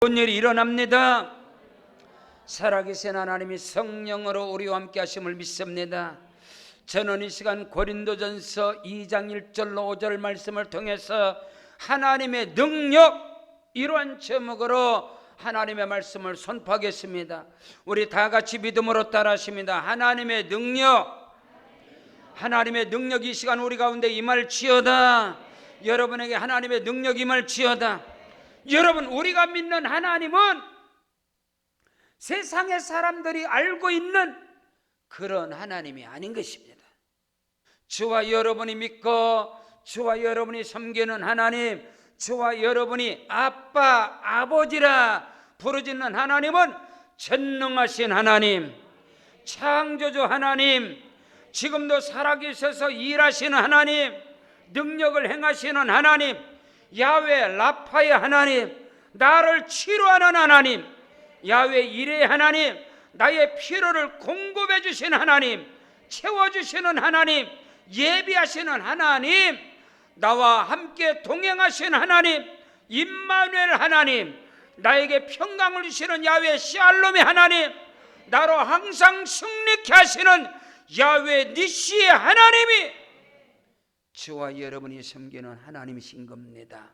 좋은 일이 일어납니다. 살아계신 하나님이 성령으로 우리와 함께 하심을 믿습니다. 저는 이 시간 고린도전서 2장 1절로 5절 말씀을 통해서 하나님의 능력, 이러한 제목으로 하나님의 말씀을 선포하겠습니다. 우리 다 같이 믿음으로 따라하십니다. 하나님의 능력, 하나님의 능력이 이 시간 우리 가운데 임할지어다. 여러분에게 하나님의 능력이 임할지어다. 여러분, 우리가 믿는 하나님은 세상의 사람들이 알고 있는 그런 하나님이 아닌 것입니다. 저와 여러분이 믿고 저와 여러분이 섬기는 하나님, 저와 여러분이 아빠, 아버지라 부르짖는 하나님은 전능하신 하나님, 창조주 하나님, 지금도 살아계셔서 일하시는 하나님, 능력을 행하시는 하나님, 야훼 라파의 하나님, 나를 치료하는 하나님, 야훼 이레의 하나님, 나의 필요를 공급해 주시는 하나님, 채워주시는 하나님, 예비하시는 하나님, 나와 함께 동행하시는 하나님, 임마누엘 하나님, 나에게 평강을 주시는 야훼 샬롬의 하나님, 나로 항상 승리케 하시는 야훼 니시의 하나님이 저와 여러분이 섬기는 하나님이신 겁니다.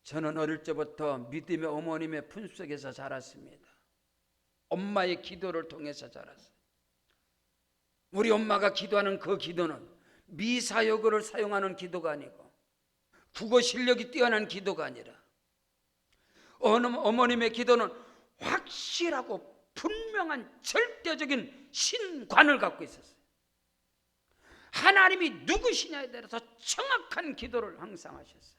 저는 어릴 때부터 믿음의 어머님의 품속에서 자랐습니다. 엄마의 기도를 통해서 자랐어요. 우리 엄마가 기도하는 그 기도는 미사여구를 사용하는 기도가 아니고 국어 실력이 뛰어난 기도가 아니라 어머님의 기도는 확실하고 분명한 절대적인 신관을 갖고 있었어요. 하나님이 누구시냐에 대해서 정확한 기도를 항상 하셨어요.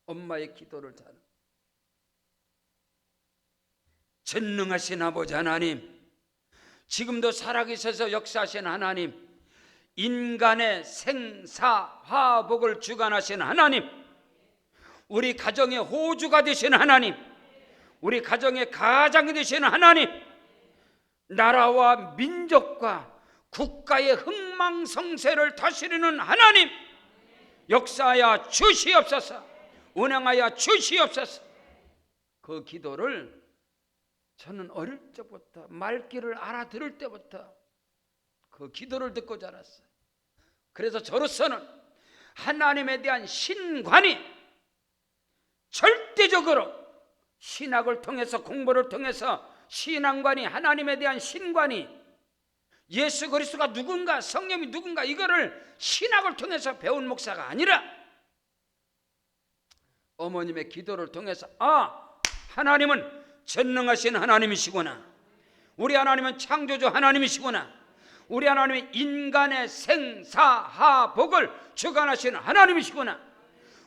엄마의 기도를 잘 전능하신 아버지 하나님, 지금도 살아계셔서 역사하신 하나님, 인간의 생사화복을 주관하신 하나님, 우리 가정의 호주가 되시는 하나님, 우리 가정의 가장이 되시는 하나님, 나라와 민족과 국가의 흥망성쇠를 다스리는 하나님, 역사하여 주시옵소서, 운행하여 주시옵소서. 그 기도를 저는 어릴 때부터, 말귀를 알아들을 때부터 그 기도를 듣고 자랐어요. 그래서 저로서는 하나님에 대한 신관이 절대적으로 신학을 통해서, 공부를 통해서 신앙관이, 하나님에 대한 신관이, 예수 그리스도가 누군가, 성령이 누군가, 이거를 신학을 통해서 배운 목사가 아니라 어머님의 기도를 통해서, 하나님은 전능하신 하나님이시구나, 우리 하나님은 창조주 하나님이시구나, 우리 하나님은 인간의 생사화복을 주관하시는 하나님이시구나,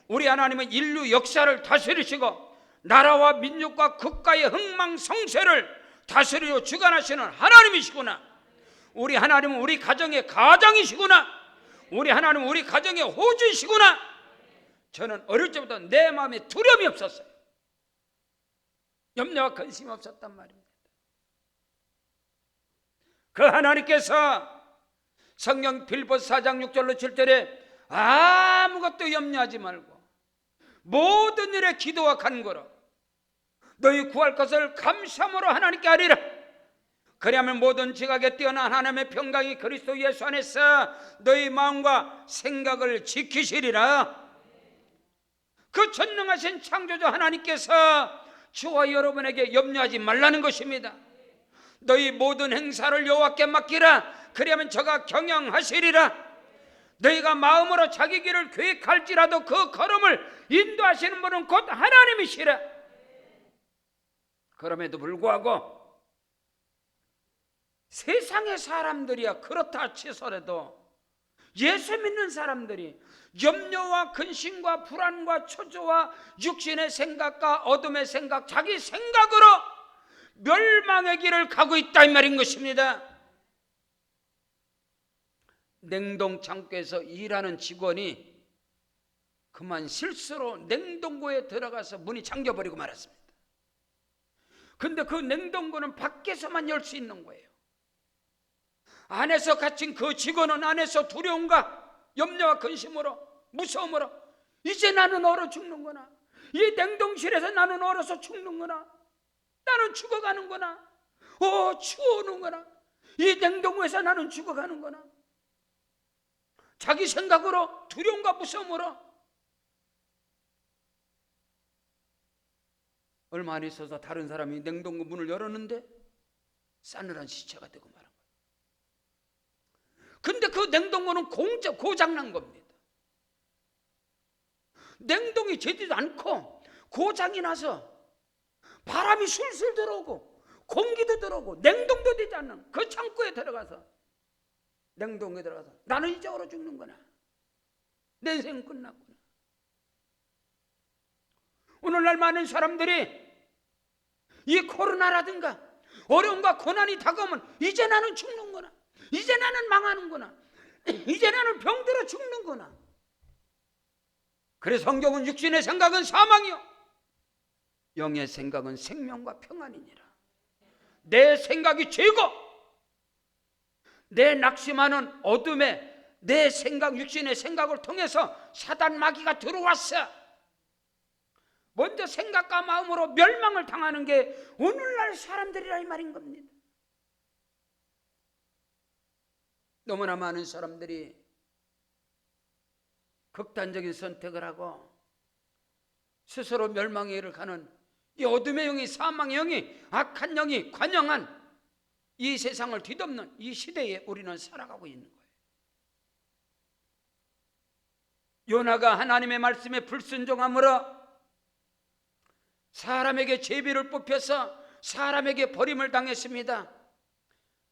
우리 하나님은 인류 역사를 다스리시고 나라와 민족과 국가의 흥망성쇠를 다스리고 주관하시는 하나님이시구나, 우리 하나님은 우리 가정의 가장이시구나, 우리 하나님은 우리 가정의 호주이시구나. 저는 어릴 때부터 내 마음에 두려움이 없었어요. 염려와 근심이 없었단 말입니다. 그 하나님께서 성경 빌보서 4장 6절로 7절에 아무것도 염려하지 말고 모든 일에 기도와 간구로 너희 구할 것을 감사함으로 하나님께 아뢰라. 그리하면 모든 지각에 뛰어난 하나님의 평강이 그리스도 예수 안에서 너희 마음과 생각을 지키시리라. 그 전능하신 창조주 하나님께서 저와 여러분에게 염려하지 말라는 것입니다. 너희 모든 행사를 여호와께 맡기라. 그리하면 저가 경영하시리라. 너희가 마음으로 자기 길을 계획할지라도 그 걸음을 인도하시는 분은 곧 하나님이시라. 그럼에도 불구하고 세상의 사람들이야 그렇다 치더라도 예수 믿는 사람들이 염려와 근심과 불안과 초조와 육신의 생각과 어둠의 생각, 자기 생각으로 멸망의 길을 가고 있다, 이 말인 것입니다. 냉동창고에서 일하는 직원이 그만 실수로 냉동고에 들어가서 문이 잠겨버리고 말았습니다. 근데 그 냉동고는 밖에서만 열 수 있는 거예요. 안에서 갇힌 그 직원은 안에서 두려움과 염려와 근심으로, 무서움으로 이제 나는 얼어 죽는구나. 이 냉동실에서 나는 얼어서 죽는구나. 나는 죽어가는구나. 추워오는구나. 이 냉동고에서 나는 죽어가는구나. 자기 생각으로 두려움과 무서움으로 얼마 안 있어서 다른 사람이 냉동고 문을 열었는데 싸늘한 시체가 되고 말한 거예요. 근데 그 냉동고는 고장난 겁니다. 냉동이 되지도 않고 고장이 나서 바람이 술술 들어오고 공기도 들어오고 냉동도 되지 않는 그 창고에 들어가서 냉동에 들어가서 나는 이제 얼어 죽는구나. 내 인생은 끝났구나. 오늘날 많은 사람들이 이 코로나라든가 어려움과 고난이 다가오면 이제 나는 죽는구나. 이제 나는 망하는구나. 이제 나는 병들어 죽는구나. 그래서 성경은 육신의 생각은 사망이요 영의 생각은 생명과 평안이니라. 내 생각이 죄고 내 낙심하는 어둠에 내 생각, 육신의 생각을 통해서 사단 마귀가 들어왔어. 먼저 생각과 마음으로 멸망을 당하는 게 오늘날 사람들이라 이 말인 겁니다. 너무나 많은 사람들이 극단적인 선택을 하고 스스로 멸망의 길을 가는 이 어둠의 영이, 사망의 영이, 악한 영이 관영한 이 세상을 뒤덮는 이 시대에 우리는 살아가고 있는 거예요. 요나가 하나님의 말씀에 불순종함으로 사람에게 제비를 뽑혀서 사람에게 버림을 당했습니다.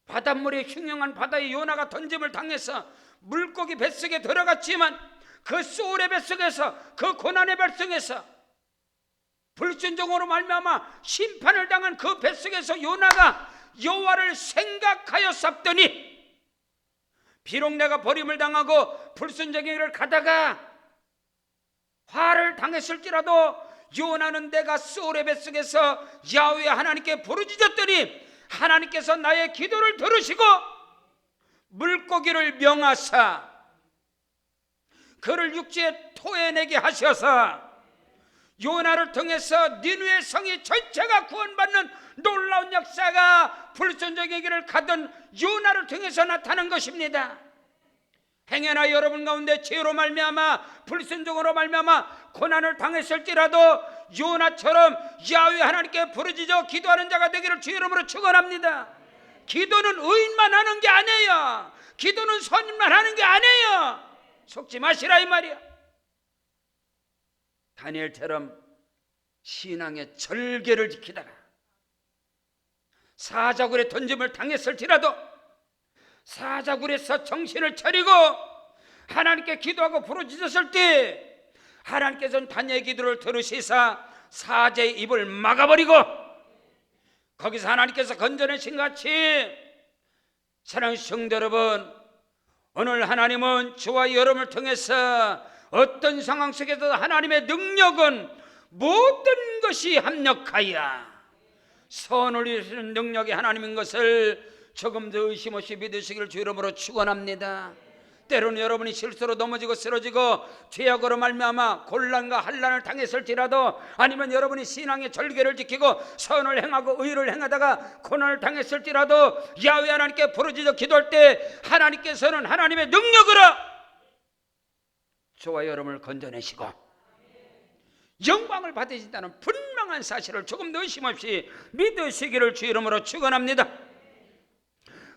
바닷물에 흉흉한 바다에 요나가 던짐을 당해서 물고기 뱃속에 들어갔지만 그 소울의 뱃속에서, 그 고난의 뱃속에서 불순종으로 말미암아 심판을 당한 그 뱃속에서 요나가 여호와를 생각하였었더니 비록 내가 버림을 당하고 불순종의 길을 가다가 화를 당했을지라도 요나는 내가 소울의 뱃속에서 야훼 하나님께 부르짖었더니 하나님께서 나의 기도를 들으시고 물고기를 명하사 그를 육지에 토해내게 하셔서 요나를 통해서 니느웨 성이 전체가 구원받는 놀라운 역사가 불순종의 길을 가던 요나를 통해서 나타난 것입니다. 행여나 여러분 가운데 죄로 말미암아 불순종으로 말미암아 고난을 당했을지라도 요나처럼 야훼 하나님께 부르짖어 기도하는 자가 되기를 주 이름으로 축원합니다. 기도는 의인만 하는 게 아니에요. 기도는 선인만 하는 게 아니에요. 속지 마시라 이 말이야. 다니엘처럼 신앙의 절개를 지키다가 사자굴에 던짐을 당했을지라도 사자굴에서 정신을 차리고 하나님께 기도하고 부르짖었을 때 하나님께서는 다니엘의 기도를 들으시사 사자의 입을 막아버리고 거기서 하나님께서 건져내신 같이 사랑하는 성도 여러분, 오늘 하나님은 저와 여러분을 통해서 어떤 상황 속에서도 하나님의 능력은 모든 것이 합력하여 선을 이루시는 능력이 하나님인 것을 조금 더 의심 없이 믿으시기를 주 이름으로 축원합니다. 때로는 여러분이 실수로 넘어지고 쓰러지고 죄악으로 말미암아 곤란과 한란을 당했을지라도 아니면 여러분이 신앙의 절개를 지키고 선을 행하고 의를 행하다가 고난을 당했을지라도 야훼 하나님께 부르짖어 기도할 때 하나님께서는 하나님의 능력으로 저와 여러분을 건져내시고 영광을 받으신다는 분명한 사실을 조금 더 의심 없이 믿으시기를 주 이름으로 축원합니다.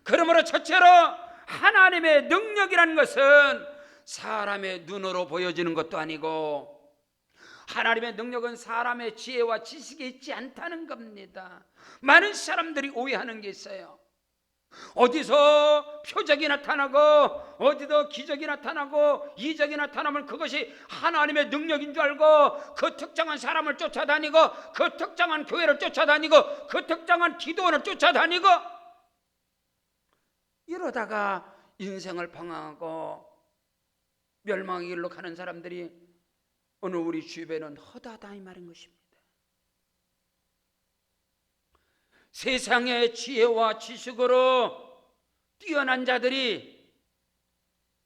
그러므로 첫째로 하나님의 능력이라는 것은 사람의 눈으로 보여지는 것도 아니고 하나님의 능력은 사람의 지혜와 지식에 있지 않다는 겁니다. 많은 사람들이 오해하는 게 있어요. 어디서 표적이 나타나고 어디서 기적이 나타나고 이적이 나타나면 그것이 하나님의 능력인 줄 알고 그 특정한 사람을 쫓아다니고 그 특정한 교회를 쫓아다니고 그 특정한 기도원을 쫓아다니고 이러다가 인생을 방황하고 멸망의 길로 가는 사람들이 오늘 우리 주변에는 허다하다 이 말인 것입니다. 세상의 지혜와 지식으로 뛰어난 자들이,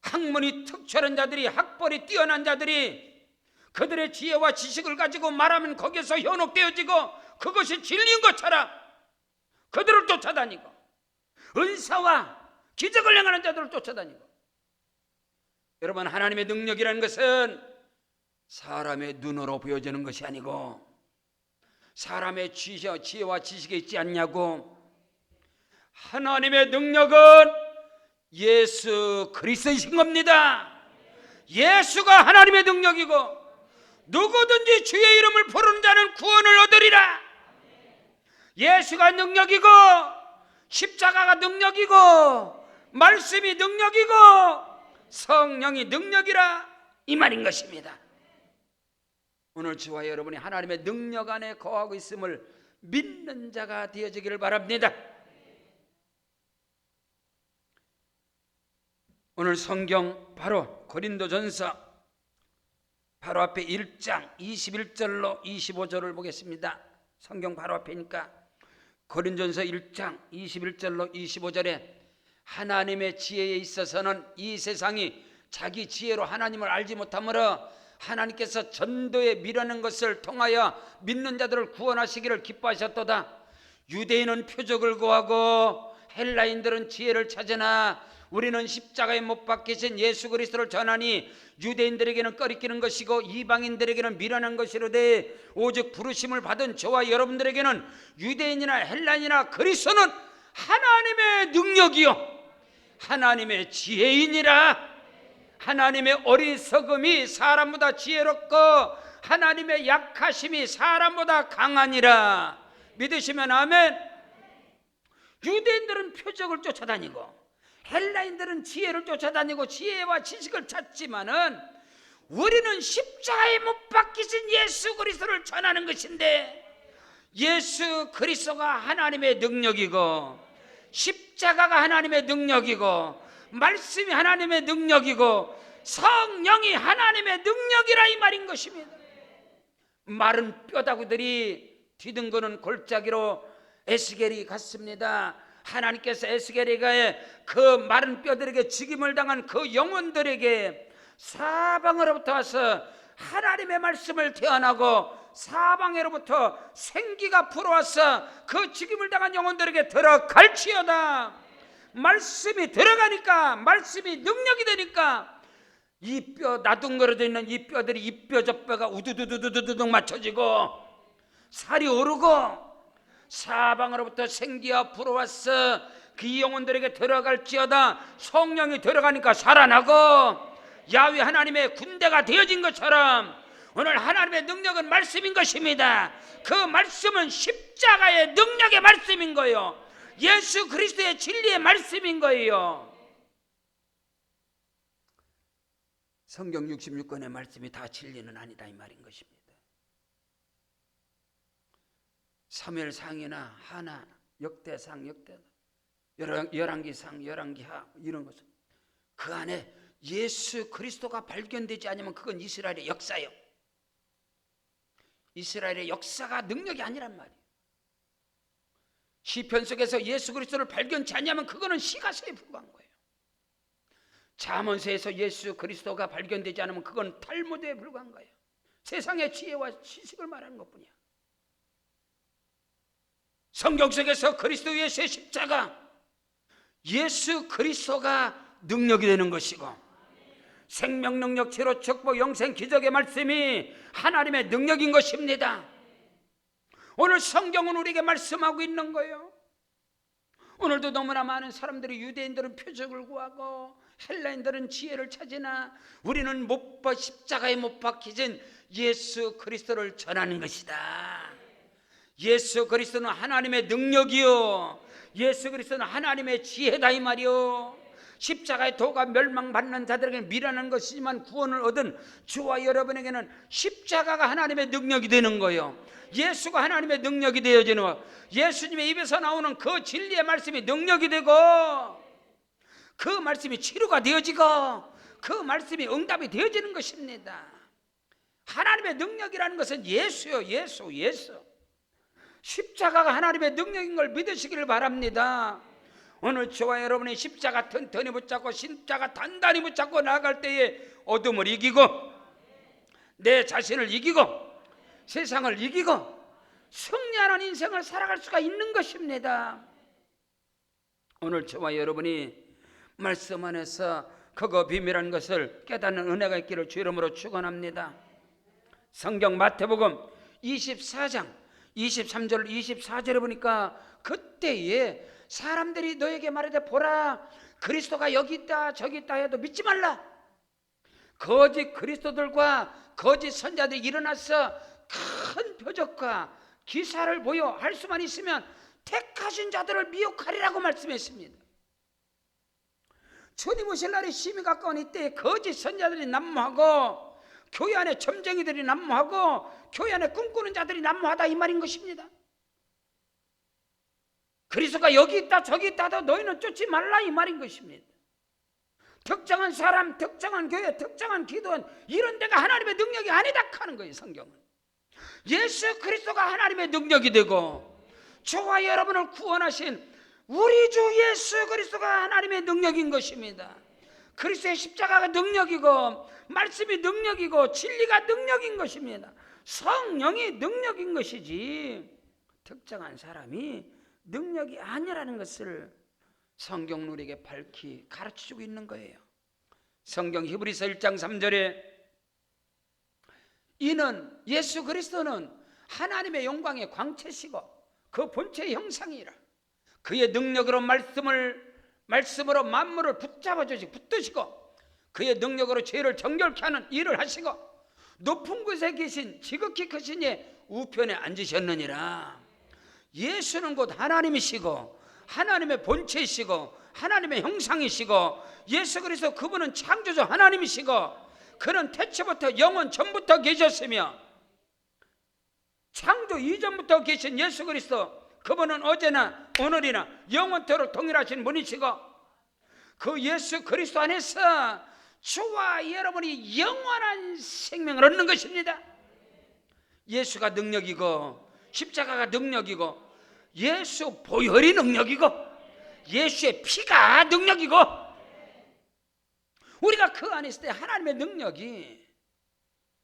학문이 특출한 자들이, 학벌이 뛰어난 자들이 그들의 지혜와 지식을 가지고 말하면 거기에서 현혹되어지고 그것이 진리인 것처럼 그들을 쫓아다니고, 은사와 기적을 행하는 자들을 쫓아다니고. 여러분, 하나님의 능력이라는 것은 사람의 눈으로 보여지는 것이 아니고 사람의 지혜와 지식에 있지 않냐고. 하나님의 능력은 예수 그리스도이신 겁니다. 예수가 하나님의 능력이고 누구든지 주의 이름을 부르는 자는 구원을 얻으리라. 예수가 능력이고 십자가가 능력이고 말씀이 능력이고 성령이 능력이라, 이 말인 것입니다. 오늘 저와 여러분이 하나님의 능력 안에 거하고 있음을 믿는 자가 되어지기를 바랍니다. 오늘 성경 바로 고린도전서 바로 앞에 1장 21절로 25절을 보겠습니다. 성경 바로 앞이니까 고린도전서 1장 21절로 25절에 하나님의 지혜에 있어서는 이 세상이 자기 지혜로 하나님을 알지 못하므로 하나님께서 전도에 미라는 것을 통하여 믿는 자들을 구원하시기를 기뻐하셨도다. 유대인은 표적을 구하고 헬라인들은 지혜를 찾으나 우리는 십자가에 못 박히신 예수 그리스도를 전하니 유대인들에게는 꺼리끼는 것이고 이방인들에게는 미련한 것이로되 오직 부르심을 받은 저와 여러분들에게는 유대인이나 헬라인이나 그리스도는 하나님의 능력이요 하나님의 지혜이니라. 하나님의 어리석음이 사람보다 지혜롭고 하나님의 약하심이 사람보다 강하니라. 믿으시면 아멘. 유대인들은 표적을 쫓아다니고 헬라인들은 지혜를 쫓아다니고 지혜와 지식을 찾지만은 우리는 십자가에 못 박히신 예수 그리스도를 전하는 것인데, 예수 그리스도가 하나님의 능력이고 십자가가 하나님의 능력이고 말씀이 하나님의 능력이고 성령이 하나님의 능력이라, 이 말인 것입니다. 마른 뼈다구들이 뒤등거는 골짜기로 에스겔이 갔습니다. 하나님께서 에스겔에게 그 마른 뼈들에게 죽임을 당한 그 영혼들에게 사방으로부터 와서 하나님의 말씀을 태어나고 사방으로부터 생기가 불어와서 그 죽임을 당한 영혼들에게 들어갈지어다. 말씀이 들어가니까, 말씀이 능력이 되니까 이 뼈 나둥거려져 있는 이 뼈들이 이 뼈 저 뼈가 우두두두두두둑 맞춰지고 살이 오르고 사방으로부터 생기가 불어왔어 그 영혼들에게 들어갈지어다. 성령이 들어가니까 살아나고 야훼 하나님의 군대가 되어진 것처럼 오늘 하나님의 능력은 말씀인 것입니다. 그 말씀은 십자가의 능력의 말씀인 거예요. 예수 그리스도의 진리의 말씀인 거예요. 성경 66권의 말씀이 다 진리는 아니다, 이 말인 것입니다. 사무엘상이나 하나, 역대상, 열왕기상, 열왕기하 이런 것은 그 안에 예수 그리스도가 발견되지 않으면 그건 이스라엘의 역사요. 이스라엘의 역사가 능력이 아니란 말이에요. 시편 속에서 예수 그리스도를 발견치 않으면 그거는 시가서에 불과한 거예요. 잠언서에서 예수 그리스도가 발견되지 않으면 그건 탈무드에 불과한 거예요. 세상의 지혜와 지식을 말하는 것뿐이야. 성경 속에서 그리스도 예수의 십자가, 예수 그리스도가 능력이 되는 것이고 생명 능력 치료 축복 영생 기적의 말씀이 하나님의 능력인 것입니다. 오늘 성경은 우리에게 말씀하고 있는 거예요. 오늘도 너무나 많은 사람들이 유대인들은 표적을 구하고 헬라인들은 지혜를 찾으나 우리는 십자가에 못 박히신 예수 그리스도를 전하는 것이다. 예수 그리스도는 하나님의 능력이요 예수 그리스도는 하나님의 지혜다, 이 말이요. 십자가의 도가 멸망받는 자들에게는 미련한 것이지만 구원을 얻은 저와 여러분에게는 십자가가 하나님의 능력이 되는 거예요. 예수가 하나님의 능력이 되어지는 거예요. 예수님의 입에서 나오는 그 진리의 말씀이 능력이 되고 그 말씀이 치료가 되어지고 그 말씀이 응답이 되어지는 것입니다. 하나님의 능력이라는 것은 예수요, 예수. 십자가가 하나님의 능력인 걸 믿으시기를 바랍니다. 오늘 저와 여러분이 십자가 튼튼히 붙잡고 십자가 단단히 붙잡고 나아갈 때에 어둠을 이기고 내 자신을 이기고 세상을 이기고 승리하는 인생을 살아갈 수가 있는 것입니다. 오늘 저와 여러분이 말씀 안에서 그거 비밀한 것을 깨닫는 은혜가 있기를 주 이름으로 축원합니다. 성경 마태복음 24장 23절 24절에 보니까 그때에 사람들이 너에게 말하되 보라 그리스도가 여기 있다 저기 있다 해도 믿지 말라. 거짓 그리스도들과 거짓 선자들이 일어나서 큰 표적과 기사를 보여 할 수만 있으면 택하신 자들을 미혹하리라고 말씀했습니다. 주님 오실 날이 심히 가까운 이때에 거짓 선자들이 난무하고 교회 안에 점쟁이들이 난무하고 교회 안에 꿈꾸는 자들이 난무하다 이 말인 것입니다. 그리스도가 여기 있다 저기 있다 하도 너희는 쫓지 말라 이 말인 것입니다. 특정한 사람, 특정한 교회, 특정한 기도원 이런 데가 하나님의 능력이 아니다 하는 거예요. 성경은 예수 그리스도가 하나님의 능력이 되고 저와 여러분을 구원하신 우리 주 예수 그리스도가 하나님의 능력인 것입니다. 그리스도의 십자가가 능력이고 말씀이 능력이고 진리가 능력인 것입니다. 성령이 능력인 것이지 특정한 사람이 능력이 아니라는 것을 성경 우리에게 밝히 가르쳐주고 있는 거예요. 성경 히브리서 1장 3절에 이는 예수 그리스도는 하나님의 영광의 광채시고 그 본체의 형상이라 그의 능력으로 말씀으로 만물을 붙드시고 그의 능력으로 죄를 정결케 하는 일을 하시고 높은 곳에 계신 지극히 크신 이의 우편에 앉으셨느니라. 예수는 곧 하나님이시고 하나님의 본체이시고 하나님의 형상이시고 예수 그리스도 그분은 창조주 하나님이시고 그는 태초부터 영원 전부터 계셨으며 창조 이전부터 계신 예수 그리스도 그분은 어제나 오늘이나 영원토록 동일하신 분이시고 그 예수 그리스도 안에서 저와 여러분이 영원한 생명을 얻는 것입니다. 예수가 능력이고 십자가가 능력이고 예수 보혈이 능력이고 예수의 피가 능력이고 우리가 그 안에 있을 때 하나님의 능력이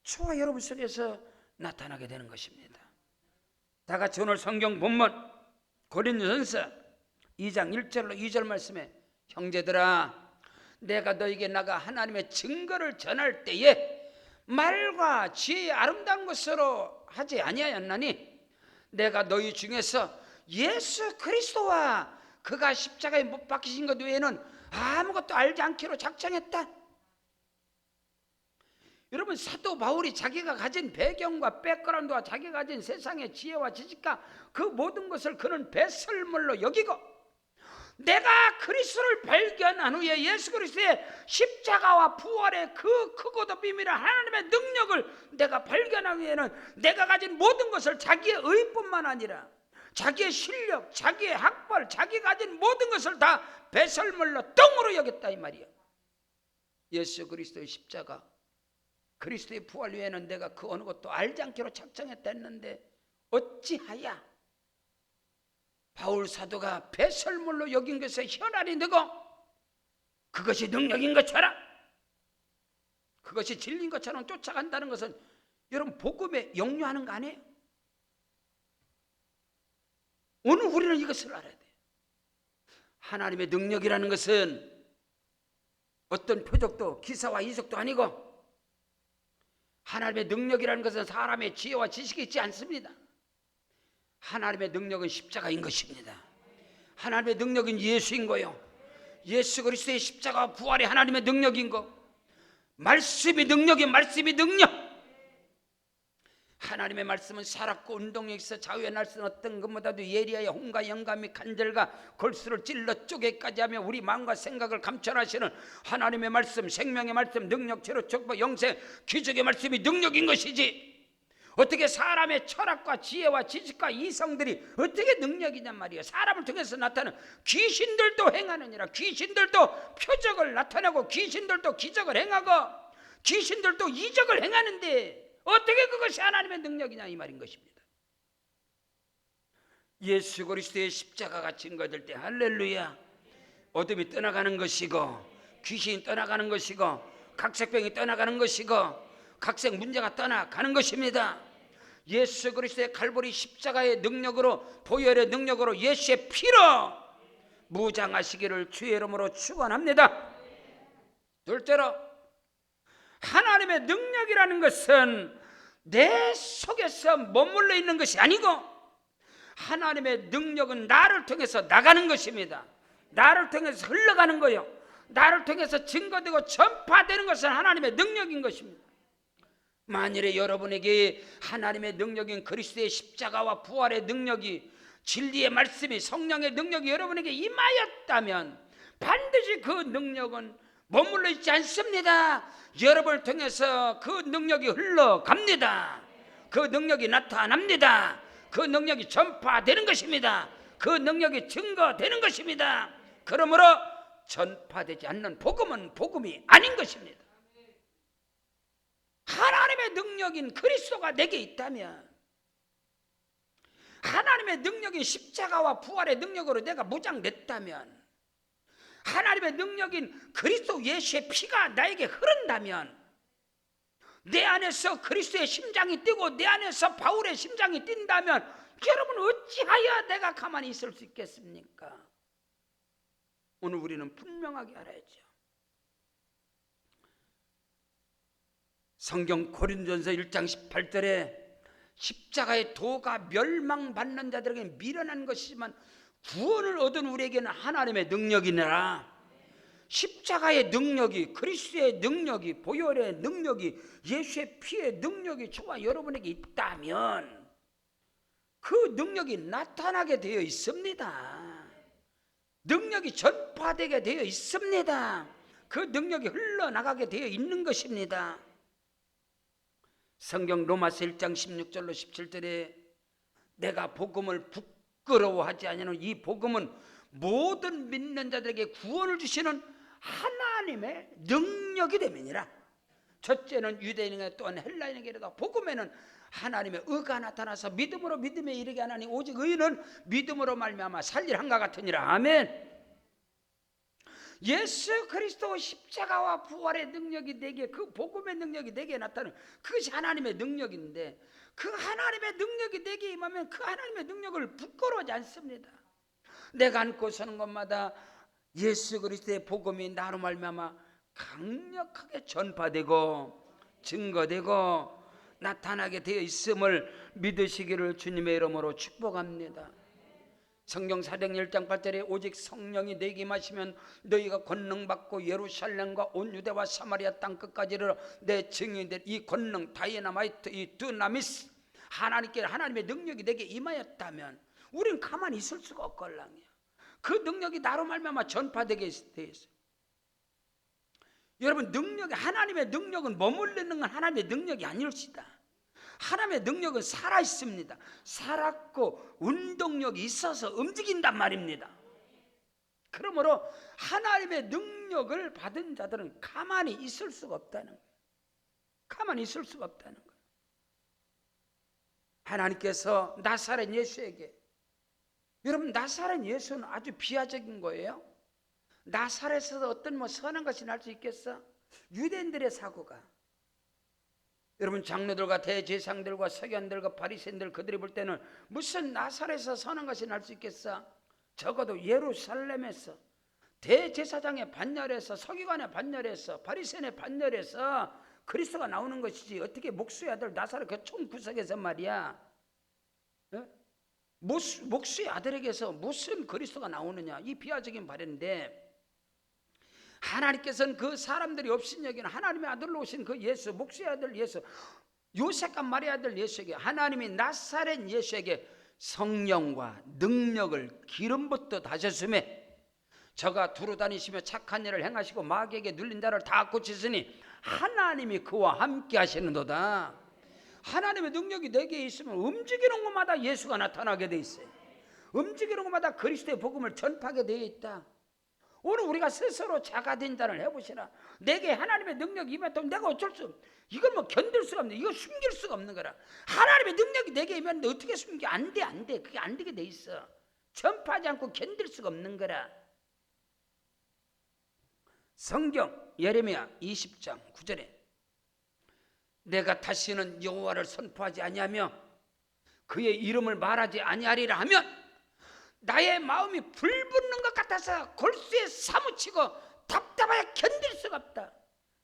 저와 여러분 속에서 나타나게 되는 것입니다. 다 같이 오늘 성경 본문 고린도전서 2장 1절로 2절 말씀에 형제들아 내가 너에게 나가 하나님의 증거를 전할 때에 말과 지혜의 아름다운 것으로 하지 아니하였나니 내가 너희 중에서 예수 그리스도와 그가 십자가에 못 박히신 것 외에는 아무것도 알지 않기로 작정했다. 여러분 사도 바울이 자기가 가진 배경과 백그라운드와 자기가 가진 세상의 지혜와 지식과 그 모든 것을 그는 배설물로 여기고 내가 그리스도를 발견한 후에 예수 그리스도의 십자가와 부활의 그 크고도 비밀한 하나님의 능력을 내가 발견한 후에는 내가 가진 모든 것을 자기의 의뿐만 아니라 자기의 실력, 자기의 학벌, 자기가 가진 모든 것을 다 배설물로 똥으로 여겼다 이 말이야. 예수 그리스도의 십자가 그리스도의 부활 외에는 내가 그 어느 것도 알지 않기로 작정했다 했는데 어찌하여 바울 사도가 배설물로 여긴 것에 혈안이 되고 그것이 능력인 것처럼 그것이 진리인 것처럼 쫓아간다는 것은 여러분 복음에 역류하는 거 아니에요? 오늘 우리는 이것을 알아야 돼요. 하나님의 능력이라는 것은 어떤 표적도 기사와 이적도 아니고 하나님의 능력이라는 것은 사람의 지혜와 지식이 있지 않습니다. 하나님의 능력은 십자가인 것입니다. 하나님의 능력은 예수인 거요. 예수 그리스도의 십자가와 부활이 하나님의 능력인 거. 말씀이 능력이 말씀이 능력. 하나님의 말씀은 살았고 운동력 있어 좌우의 날선 어떤 것보다도 예리하여 홍과 영감이 간절과 골수를 찔러 쪼개까지 하며 우리 마음과 생각을 감찰하시는 하나님의 말씀, 생명의 말씀, 능력, 제로, 촉법, 영생, 기적의 말씀이 능력인 것이지 어떻게 사람의 철학과 지혜와 지식과 이성들이 어떻게 능력이냔 말이에요. 사람을 통해서 나타나는 귀신들도 행하느니라. 귀신들도 표적을 나타내고 귀신들도 기적을 행하고 귀신들도 이적을 행하는데 어떻게 그것이 하나님의 능력이냐 이 말인 것입니다. 예수 그리스도의 십자가가 증거될 때 할렐루야 어둠이 떠나가는 것이고 귀신이 떠나가는 것이고 각색병이 떠나가는 것이고 각색 문제가 떠나가는 것입니다. 예수 그리스도의 칼보리 십자가의 능력으로, 보혈의 능력으로, 예수의 피로 무장하시기를 주의 이름으로 축원합니다. 둘째로, 하나님의 능력이라는 것은 내 속에서 머물러 있는 것이 아니고 하나님의 능력은 나를 통해서 나가는 것입니다. 나를 통해서 흘러가는 거요, 나를 통해서 증거되고 전파되는 것은 하나님의 능력인 것입니다. 만일에 여러분에게 하나님의 능력인 그리스도의 십자가와 부활의 능력이, 진리의 말씀이, 성령의 능력이 여러분에게 임하였다면 반드시 그 능력은 머물러 있지 않습니다. 여러분을 통해서 그 능력이 흘러갑니다. 그 능력이 나타납니다. 그 능력이 전파되는 것입니다. 그 능력이 증거되는 것입니다. 그러므로 전파되지 않는 복음은 복음이 아닌 것입니다. 하나님의 능력인 그리스도가 내게 있다면, 하나님의 능력인 십자가와 부활의 능력으로 내가 무장됐다면, 하나님의 능력인 그리스도 예수의 피가 나에게 흐른다면, 내 안에서 그리스도의 심장이 뛰고 내 안에서 바울의 심장이 뛴다면 여러분 어찌하여 내가 가만히 있을 수 있겠습니까? 오늘 우리는 분명하게 알아야죠. 성경 고린도전서 1장 18절에 십자가의 도가 멸망받는 자들에게 미련한 것이지만 구원을 얻은 우리에게는 하나님의 능력이니라. 십자가의 능력이, 그리스도의 능력이, 보혈의 능력이, 예수의 피의 능력이 저와 여러분에게 있다면 그 능력이 나타나게 되어 있습니다. 능력이 전파되게 되어 있습니다. 그 능력이 흘러나가게 되어 있는 것입니다. 성경 로마서 1장 16절로 17절에 내가 복음을 부끄러워하지 아니하는 이 복음은 모든 믿는 자들에게 구원을 주시는 하나님의 능력이 됨이니라. 첫째는 유대인에게 또한 헬라인에게라도 복음에는 하나님의 의가 나타나서 믿음으로 믿음에 이르게 하나니 오직 의인은 믿음으로 말미암아 살리라 한가 같으니라. 아멘. 예수 그리스도 십자가와 부활의 능력이 내게, 그 복음의 능력이 내게 나타나는 그것이 하나님의 능력인데, 그 하나님의 능력이 내게 임하면 그 하나님의 능력을 부끄러워하지 않습니다. 내가 안고 서는 것마다 예수 그리스도의 복음이 나로 말미암아 강력하게 전파되고 증거되고 나타나게 되어 있음을 믿으시기를 주님의 이름으로 축복합니다. 성경 사도행 1장 8절에 오직 성령이 내게 임하시면 너희가 권능 받고 예루살렘과 온 유대와 사마리아 땅 끝까지를 내 증인이 될. 이 권능, 다이나마이트, 이 두나미스, 하나님의 능력이 내게 임하였다면 우리는 가만히 있을 수가 없걸랑이야. 그 능력이 나로 말미암아 전파되게 되어 있어요. 여러분, 능력이, 하나님의 능력은 머물르는 건 하나님의 능력이 아닐시다. 하나님의 능력은 살아있습니다. 살았고 운동력이 있어서 움직인단 말입니다. 그러므로 하나님의 능력을 받은 자들은 가만히 있을 수가 없다는 거예요. 가만히 있을 수가 없다는 거예요. 하나님께서 나사렛 예수에게, 여러분 나사렛 예수는 아주 비하적인 거예요. 나사렛에서 어떤 선한 것이 날 수 있겠어? 유대인들의 사고가, 여러분 장로들과 대제사장들과 서기관들과 바리새인들, 그들이 볼 때는 무슨 나사렛에서 선한 것이 날 수 있겠어? 적어도 예루살렘에서 대제사장의 반열에서, 서기관의 반열에서, 바리새인의 반열에서 그리스도가 나오는 것이지, 어떻게 목수의 아들 나사렛 그 총구석에서 말이야, 목수의 아들에게서 무슨 그리스도가 나오느냐, 이 비하적인 발언인데, 하나님께서는 그 사람들이 없인 여기는 하나님의 아들로 오신 그 예수, 목수의 아들 예수, 요셉과 마리아 아들 예수에게, 하나님이 나사렛 예수에게 성령과 능력을 기름부터 다셨음에 저가 두루 다니시며 착한 일을 행하시고 마귀에게 눌린 자를 다 고치시니 하나님이 그와 함께 하시는도다. 하나님의 능력이 내게 있으면 움직이는 곳마다 예수가 나타나게 돼 있어요. 움직이는 곳마다 그리스도의 복음을 전파하게 되어 있다. 오늘 우리가 스스로 자가 진단을 해보시라. 내게 하나님의 능력이 임했다면 내가 어쩔 수, 이걸 뭐 견딜 수가 없네. 이거 숨길 수가 없는 거라. 하나님의 능력이 내게 임했는데 어떻게 숨겨? 안 돼, 안 돼. 그게 안 되게 돼 있어. 전파하지 않고 견딜 수가 없는 거라. 성경 예레미야 20장 9절에 내가 다시는 여호와를 선포하지 아니하며 그의 이름을 말하지 아니하리라 하면 나의 마음이 불붙는 것 같아서 골수에 사무치고 답답하여 견딜 수가 없다.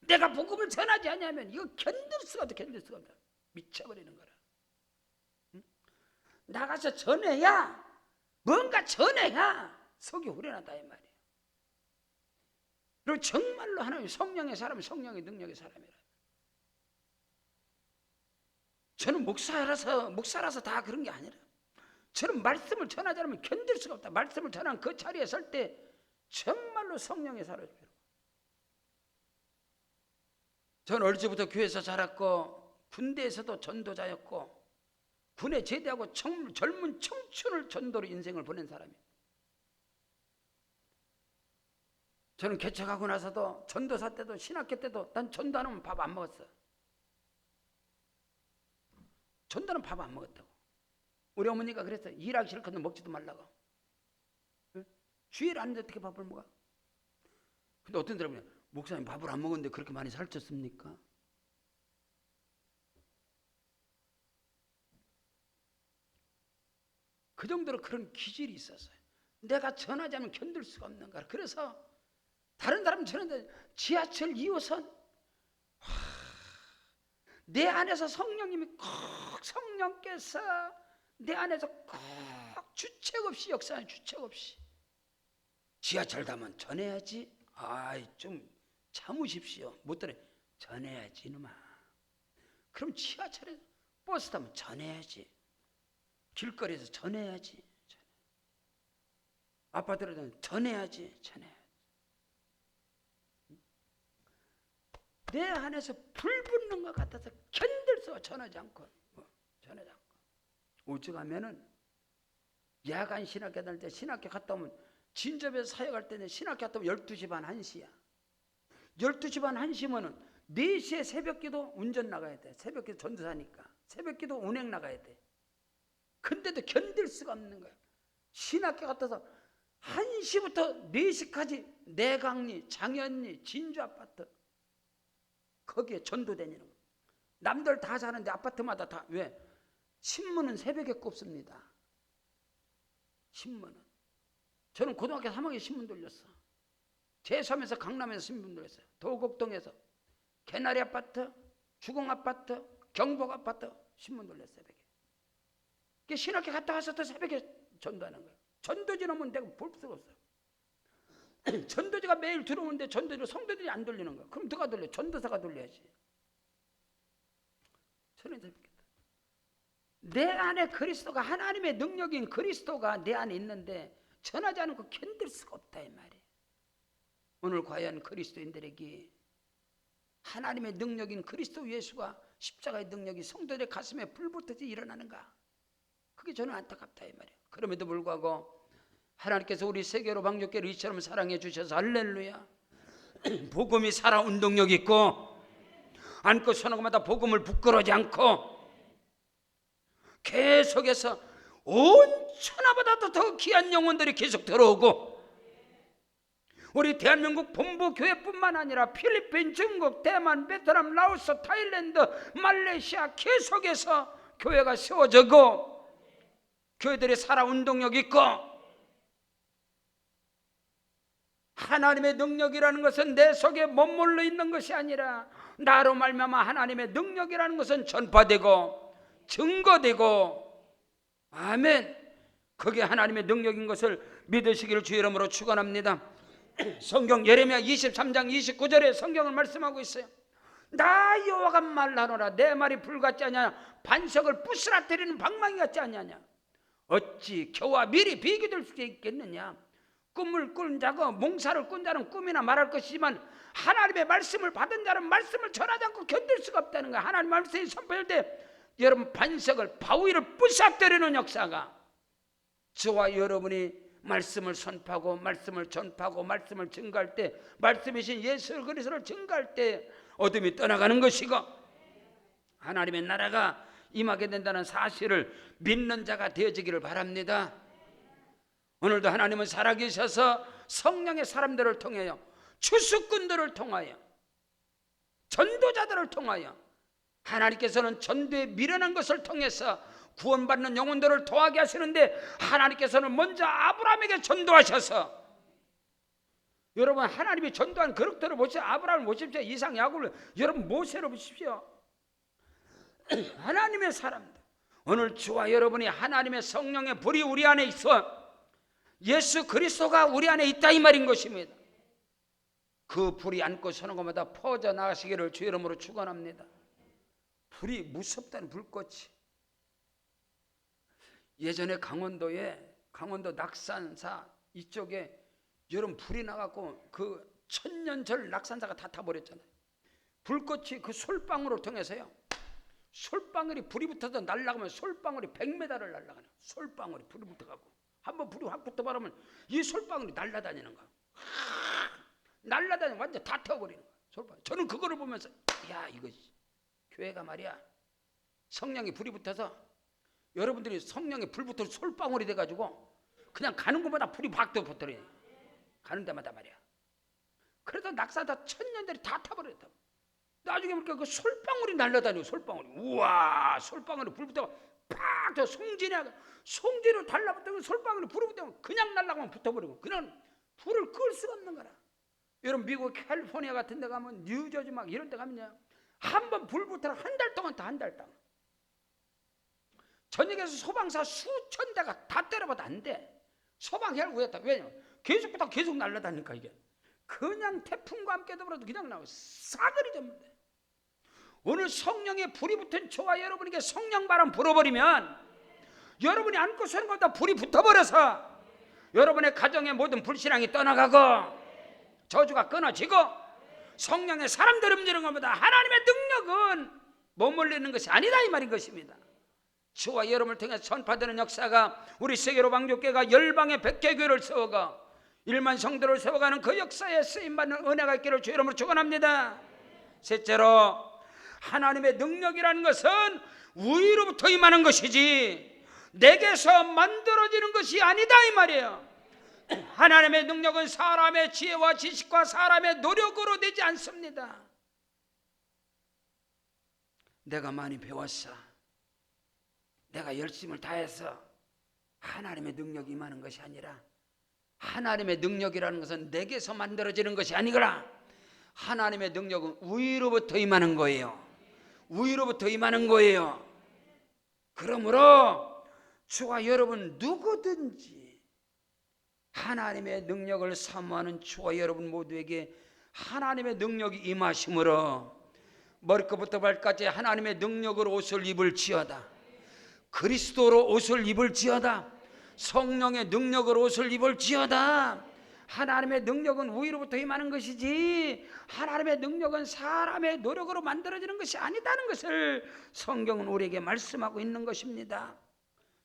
내가 복음을 전하지 아니하면 이거 견딜 수가 없다. 미쳐버리는 거라. 응? 나가서 전해야, 뭔가 전해야 속이 후련하다 이 말이에요. 그리고 정말로 하나님 성령의 사람은 성령의 능력의 사람이라. 저는 목사라서 다 그런 게 아니라, 저는 말씀을 전하지 않으면 견딜 수가 없다. 말씀을 전한 그 자리에 설 때 정말로 성령의 사람이라. 저는 어릴 때부터 교회에서 자랐고 군대에서도 전도자였고 군에 제대하고 젊은 청춘을 전도로 인생을 보낸 사람이에요. 저는 개척하고 나서도 전도사 때도 신학교 때도 난 전도 안 하면 밥 안 먹었어. 전도는 밥 안 먹었다고. 우리 어머니가 그랬어요. 일하기 싫거든 먹지도 말라고. 응? 주일 아닌데 어떻게 밥을 먹어? 근데 어떤 사람이 목사님 밥을 안 먹었는데 그렇게 많이 살쪘습니까? 그 정도로 그런 기질이 있었어요. 내가 전하지 않으면 견딜 수가 없는 거야. 그래서 다른 사람 전하는데 지하철 2호선 내 안에서 성령님이 꼭 성령께서 내 안에서 꼭 주책 없이 역사하는 주책 없이 지하철 타면 전해야지. 아이 좀 참으십시오. 못 들어. 전해야지 이놈아. 그럼 지하철에 버스 타면 전해야지. 길거리에서 전해야지. 아파트로 전해야지. 내 안에서 불 붙는 것 같아서 견딜 수가 전하지 않고. 오죽하면은 야간 신학교 다닐 때 신학교 갔다 오면 진접에서 사역할 때는 신학교 갔다 오면 12시 반 1시야. 12시 반 1시면은 4시에 새벽기도 운전 나가야 돼. 새벽기도 전도사니까 새벽기도 운행 나가야 돼. 근데도 견딜 수가 없는 거야. 신학교 갔다서 1시부터 4시까지 내강리, 장현리, 진주아파트 거기에 전도 다니는 거야. 남들 다 자는데 아파트마다 다. 왜? 신문은 새벽에 꼽습니다. 신문은. 저는 고등학교 3학년 신문 돌렸어. 제3에서 강남에서 신문 돌렸어요. 도곡동에서 개나리 아파트, 주공 아파트, 경복 아파트 신문 돌렸어요. 새벽에. 신학교 갔다 와서 또 새벽에 전도하는 거예요. 전도지 오면 내가 볼 수가 없어요. 전도지가 매일 들어오는데 전도지를 성도들이 안 돌리는 거야. 그럼 누가 돌려? 전도사가 돌려야지. 저는 재밌겠다. 내 안에 그리스도가, 하나님의 능력인 그리스도가 내 안에 있는데 전하지 않고 견딜 수가 없다 이 말이에요. 오늘 과연 그리스도인들에게 하나님의 능력인 그리스도 예수가 십자가의 능력이 성도들의 가슴에 불붙듯이 일어나는가? 그게 저는 안타깝다 이 말이에요. 그럼에도 불구하고 하나님께서 우리 세계로 방역계를 이처럼 사랑해 주셔서 할렐루야. 복음이 살아 운동력 있고 안고 서는 것마다 복음을 부끄러워하지 않고 계속해서 온 천하보다도 더 귀한 영혼들이 계속 들어오고 우리 대한민국 본부교회뿐만 아니라 필리핀, 중국, 대만, 베트남, 라오스, 타일랜드, 말레이시아 계속해서 교회가 세워지고 교회들이 살아 운동력 있고 하나님의 능력이라는 것은 내 속에 머물러 있는 것이 아니라 나로 말미암아 하나님의 능력이라는 것은 전파되고 증거되고 아멘. 그게 하나님의 능력인 것을 믿으시기를 주의 이름으로 축원합니다. 성경 예레미야 23장 29절에 성경을 말씀하고 있어요. 나 여호와가 말하노라 내 말이 불같지 아니하냐 반석을 부스러뜨리는 방망이 같지 아니하냐 어찌 겨와 미리 비교될 수 있겠느냐. 꿈을 꾼 자가 몽사를 꾼 자는 꿈이나 말할 것이지만 하나님의 말씀을 받은 자는 말씀을 전하지 않고 견딜 수가 없다는 거야. 하나님 말씀이 선포될 때 여러분 반석을 바위를 부서뜨리는 역사가 저와 여러분이 말씀을 선포하고 말씀을 전파하고 말씀을 증거할 때 말씀이신 예수 그리스도를 증거할 때 어둠이 떠나가는 것이고 하나님의 나라가 임하게 된다는 사실을 믿는 자가 되어지기를 바랍니다. 오늘도 하나님은 살아계셔서 성령의 사람들을 통하여 추수꾼들을 통하여 전도자들을 통하여 하나님께서는 전도에 미련한 것을 통해서 구원받는 영혼들을 더하게 하시는데, 하나님께서는 먼저 아브라함에게 전도하셔서, 여러분 하나님이 전도한 그릇들을 보십시오. 아브라함을 보십시오. 이삭, 야곱을, 여러분 모세를 보십시오. 하나님의 사람들. 오늘 저와 여러분이 하나님의 성령의 불이 우리 안에 있어 예수 그리스도가 우리 안에 있다 이 말인 것입니다. 그 불이 안고 서는 곳마다 퍼져나가시기를 주 이름으로 축원합니다. 불이 무섭다는 불꽃이. 예전에 강원도 낙산사 이쪽에 여름 불이 나갖고 그 천년절 낙산사가 다 타버렸잖아요. 불꽃이 그 솔방울을 통해서요, 솔방울이 불이 붙어서 날아가면 솔방울이 100m를 날아가는, 솔방울이 불이 붙어가고 한번 불이 확 붙어버리면 이 솔방울이 날아다니는 거야. 날아다니면 완전 다 태워버리는 거야, 솔방울. 저는 그거를 보면서, 야, 이거 교회가 말이야, 성령이 불이 붙어서 여러분들이 성령이 불 붙어서 솔방울이 돼가지고 그냥 가는 곳마다 불이 확 붙어버려. 가는 데마다 말이야. 그래서 낙산사 천년들이 다 타버렸다. 나중에 보니까 그 솔방울이 날아다니고, 솔방울이, 우와, 솔방울이 불 붙어 팍, 저 송진으로 달라붙으면 솔방울이 불이 붙으면 그냥 날아가면 붙어버리고, 그냥 불을 끌 수가 없는 거라. 여러분 미국 캘리포니아 같은 데 가면, 뉴저지 막 이런 데 가면요, 한번 불 붙어라 한 달 동안 다, 한 달 동안 전역에서 소방사 수천 대가 다 때려봐도 안 돼. 소방해를 구했다. 왜냐면 계속 날아다니까. 이게 그냥 태풍과 함께 더불어도 그냥 나와 싸그리 접니다. 오늘 성령의 불이 붙은 저와 여러분에게 성령 바람 불어버리면, 여러분이 안고 서는 것보다 불이 붙어버려서 여러분의 가정의 모든 불신앙이 떠나가고 저주가 끊어지고, 성령의 사람들 움직이는 것보다 하나님의 능력은 머물리는 것이 아니다 이 말인 것입니다. 주와 여러분을 통해서 전파되는 역사가, 우리 세계로 방족교회가 열방의 100개교회를 세워가 1만 성도를 세워가는 그 역사에 쓰임받는 은혜가 있기를 주 이름으로 축원합니다. 셋째로, 하나님의 능력이라는 것은 위로부터 임하는 것이지 내게서 만들어지는 것이 아니다 이 말이에요. 하나님의 능력은 사람의 지혜와 지식과 사람의 노력으로 되지 않습니다. 내가 많이 배웠어, 내가 열심을 다해서 하나님의 능력이 임하는 것이 아니라, 하나님의 능력이라는 것은 내게서 만들어지는 것이 아니거라. 하나님의 능력은 위로부터 임하는 거예요. 위로부터 임하는 거예요. 그러므로 저와 여러분 누구든지 하나님의 능력을 사모하는 저와 여러분 모두에게 하나님의 능력이 임하심으로 머리끝부터 발까지 하나님의 능력으로 옷을 입을지어다. 그리스도로 옷을 입을지어다. 성령의 능력으로 옷을 입을지어다. 하나님의 능력은 위로부터 임하는 것이지 하나님의 능력은 사람의 노력으로 만들어지는 것이 아니다는 것을 성경은 우리에게 말씀하고 있는 것입니다.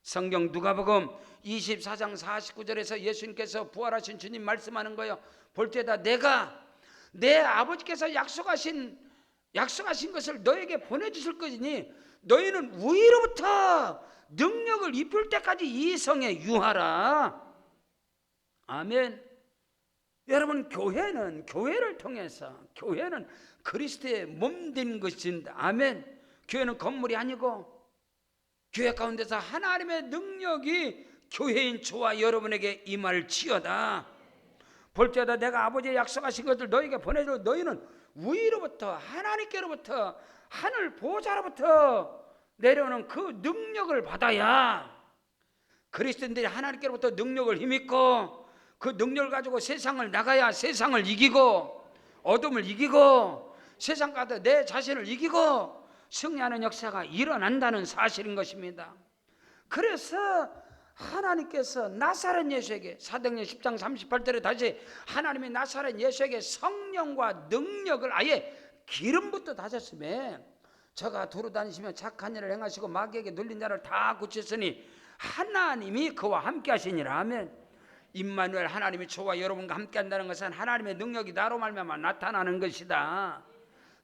성경 누가복음 24장 49절에서 예수님께서 부활하신 주님 말씀하는 거예요. 볼때다 내가 내 아버지께서 약속하신 것을 너에게 보내주실 것이니 너희는 위로부터 능력을 입을 때까지 이 성에 유하라. 아멘. 여러분 교회를 통해서, 교회는 그리스도의 몸된 것인데, 아멘. 교회는 건물이 아니고 교회 가운데서 하나님의 능력이 교회인 저와 여러분에게 임할지어다. 볼때다 내가 아버지의 약속하신 것을 너에게 보내줘. 너희는 위로부터, 하나님께로부터, 하늘 보좌로부터 내려오는 그 능력을 받아야, 그리스도인들이 하나님께로부터 능력을 힘입고 그 능력을 가지고 세상을 나가야 세상을 이기고 어둠을 이기고 세상 가운데 내 자신을 이기고 승리하는 역사가 일어난다는 사실인 것입니다. 그래서 하나님께서 나사렛 예수에게, 사도행전 10장 38절에 다시 하나님이 나사렛 예수에게 성령과 능력을 아예 기름부터 다셨으며 저가 두루 다니시며 착한 일을 행하시고 마귀에게 눌린 자를 다 고쳤으니 하나님이 그와 함께 하시니라. 아멘. 임마누엘, 하나님이 저와 여러분과 함께 한다는 것은 하나님의 능력이 나로 말미암아 나타나는 것이다.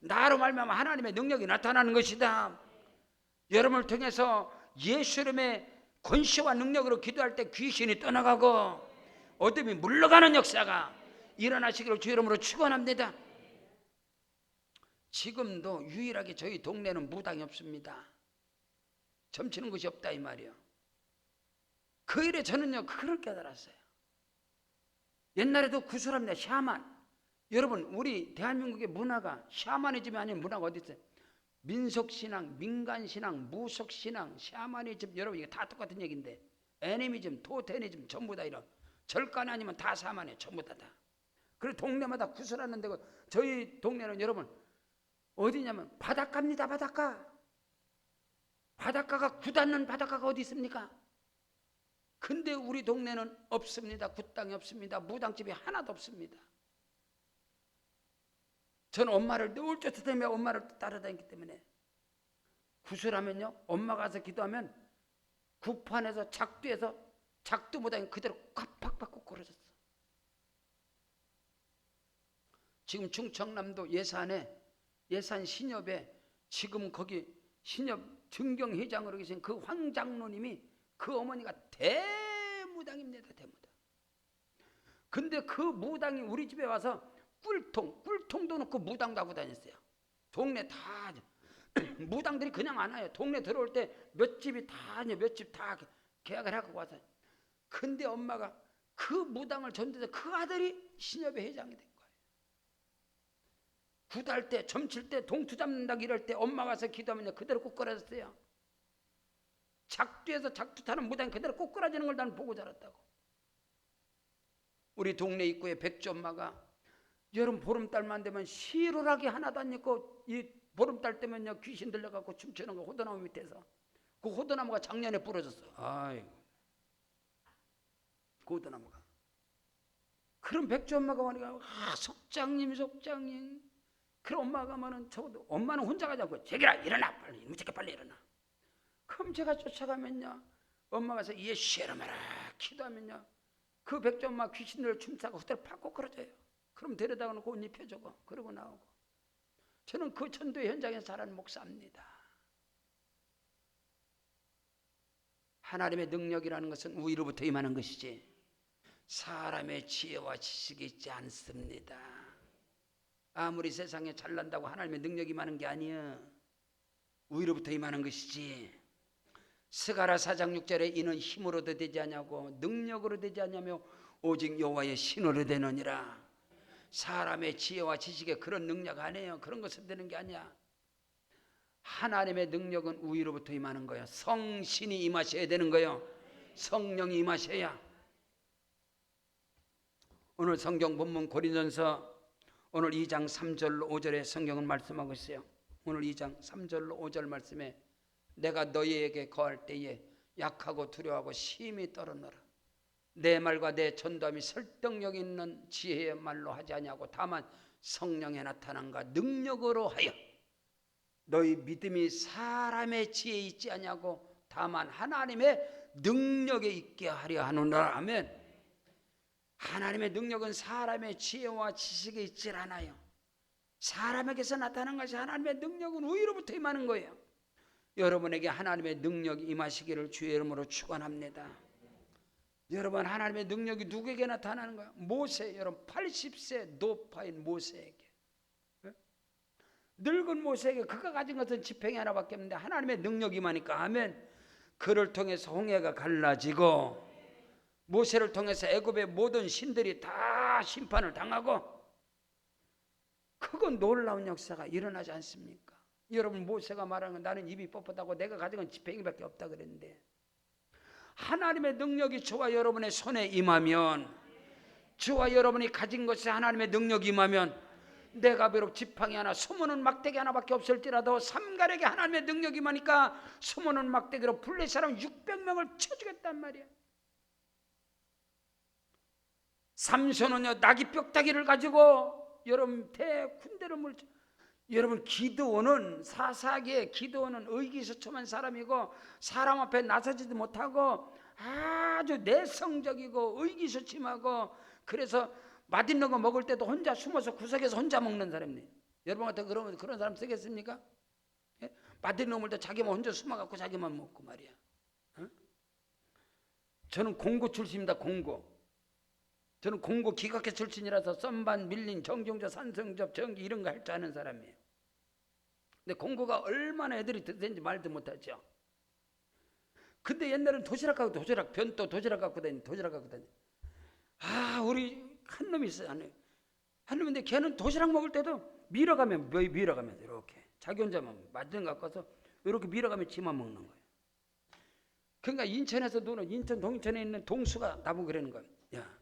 나로 말미암아 하나님의 능력이 나타나는 것이다. 여러분을 통해서 예수 이름의 권세와 능력으로 기도할 때 귀신이 떠나가고 어둠이 물러가는 역사가 일어나시기를 주 이름으로 축원합니다. 지금도 유일하게 저희 동네는 무당이 없습니다. 점치는 것이 없다 이 말이요. 그 일에 저는요 그걸 깨달았어요. 옛날에도 구슬합니다. 샤만. 여러분 우리 대한민국의 문화가 샤머니즘이 아닌 문화가 어디 있어요? 민속신앙, 민간신앙, 무속신앙, 샤머니즘, 여러분 이게 다 똑같은 얘기인데, 애니미즘, 토테니즘 전부 다 이런 절간 아니면 다 샤머니에요. 전부 다. 그리고 동네마다 구슬하는 데고, 저희 동네는 여러분 어디냐면 바닷가입니다. 바닷가가 굳닿는 바닷가가 어디 있습니까? 근데 우리 동네는 없습니다. 굿땅이 없습니다. 무당집이 하나도 없습니다. 저는 엄마를 늘 쫓아다니며 엄마를 따라다녔기 때문에, 구슬하면요 엄마가 가서 기도하면 구판에서 작두에서 작두 무당이 그대로 팍팍 받고 걸어졌어. 지금 충청남도 예산 신협에 지금 거기 신협 증경회장으로 계신 그 황장로님이 그 어머니가 대무당입니다. 대무당. 근데 그 무당이 우리 집에 와서 꿀통도 넣고 무당도 하고 다녔어요. 동네 다 무당들이 그냥 안 와요. 동네 들어올 때 몇 집 다 계약을 하고 와서. 근데 엄마가 그 무당을 전도해서 그 아들이 신협의 회장이 된 거예요. 굿할 때, 점칠 때, 동투 잡는다고 이럴 때 엄마 가서 기도하면 그대로 ቁ꾸라졌어요. 작두에서 작두 타는 무당이 그대로 ቁ꾸라지는 걸 나는 보고 자랐다고. 우리 동네 입구에 백주 엄마가 여름 보름달만 되면 시루라기 하나도 안 입고, 이 보름달 때면요 귀신 들려갖고 춤추는 거 호두나무 밑에서. 그 호두나무가 작년에 부러졌어. 아이고, 그 호두나무가. 그럼 백주 엄마가 오니까 속장님. 그럼 엄마가 하면은 저도 엄마는 혼자 가지 않고 제기라 일어나 빨리 무지개 빨리 일어나. 그럼 제가 쫓아가면요 엄마가 가서 얘 쉬어라 마라 기도하면요 그 백주 엄마 귀신들 춤싸고 그대로 팍고 그러져요. 그럼 데려다가 놓고 옷 입혀주고 그러고 나오고. 저는 그 전도의 현장에서 자란 목사입니다. 하나님의 능력이라는 것은 우위로부터 임하는 것이지 사람의 지혜와 지식이 있지 않습니다. 아무리 세상에 잘난다고 하나님의 능력이 임하는 게 아니에요. 우위로부터 임하는 것이지. 스가랴 4장 6절에 이는 힘으로도 되지 않냐고 능력으로 되지 않냐며 오직 여호와의 신으로 되느니라. 사람의 지혜와 지식에 그런 능력 아니에요. 그런 것은 되는 게 아니야. 하나님의 능력은 우위로부터 임하는 거예요. 성신이 임하셔야 되는 거예요. 성령이 임하셔야. 오늘 성경 본문 고린도전서 오늘 2장 3절로 5절에 성경은 말씀하고 있어요. 오늘 2장 3절로 5절 말씀에 내가 너희에게 거할 때에 약하고 두려워하고 심히 떨어너라. 내 말과 내 전도함이 설득력 있는 지혜의 말로 하지 아니하고 다만 성령에 나타난가 능력으로 하여 너희 믿음이 사람의 지혜에 있지 아니하고 다만 하나님의 능력에 있게 하려 하노라. 아멘. 하나님의 능력은 사람의 지혜와 지식에 있질 않아요. 사람에게서 나타나는 것이 하나님의 능력은 우위로부터 임하는 거예요. 여러분에게 하나님의 능력이 임하시기를 주의 이름으로 축원합니다. 여러분 하나님의 능력이 누구에게 나타나는 거예요? 모세, 여러분 80세 노파인 모세에게, 늙은 모세에게 그가 가진 것은 지팡이 하나밖에 없는데 하나님의 능력이 임하니까 아멘. 그를 통해서 홍해가 갈라지고 모세를 통해서 애굽의 모든 신들이 다 심판을 당하고 그건 놀라운 역사가 일어나지 않습니까? 여러분 모세가 말하는 건 나는 입이 뻣뻣하고 내가 가진 건 지팡이밖에 없다 그랬는데 하나님의 능력이 저와 여러분의 손에 임하면 저와 여러분이 가진 것이 하나님의 능력이 임하면 내가 비록 지팡이 하나 수모는 막대기 하나밖에 없을지라도 삼갈에게 하나님의 능력이 임하니까 수모는 막대기로 블레 사람 600명을 쳐주겠단 말이야. 삼손은요 나귀 뼈다귀를 가지고 여러분 대군대를 물죠. 여러분 기드온은 사사기에 기드온은 의기소침한 사람이고 사람 앞에 나서지도 못하고 아주 내성적이고 의기소침하고 그래서 맛있는 거 먹을 때도 혼자 숨어서 구석에서 혼자 먹는 사람이에요. 여러분한테 그런 사람 쓰겠습니까? 예? 맛있는 거 먹을 때 자기만 혼자 숨어갖고 자기만 먹고 말이야. 어? 저는 공고 출신입니다. 저는 공고 기각회 출신이라서 썸반, 밀린, 정경조, 산성접, 전기 이런 거 할 줄 아는 사람이에요. 근데 공부가 얼마나 애들이 듣는지 말도 못하죠. 근데 옛날에는 도시락 갖고 도시락 변도 도시락 갖고 다니 도시락 갖고 다니. 아 우리 한 놈이 있어요. 한 놈인데 걔는 도시락 먹을 때도 밀어가면 이렇게 자기 혼자만 만든 거 갖고 와서 이렇게 밀어가면 지만 먹는 거예요. 그러니까 인천에서 노는 인천 동천에 있는 동수가 나보고 그러는 거야. 야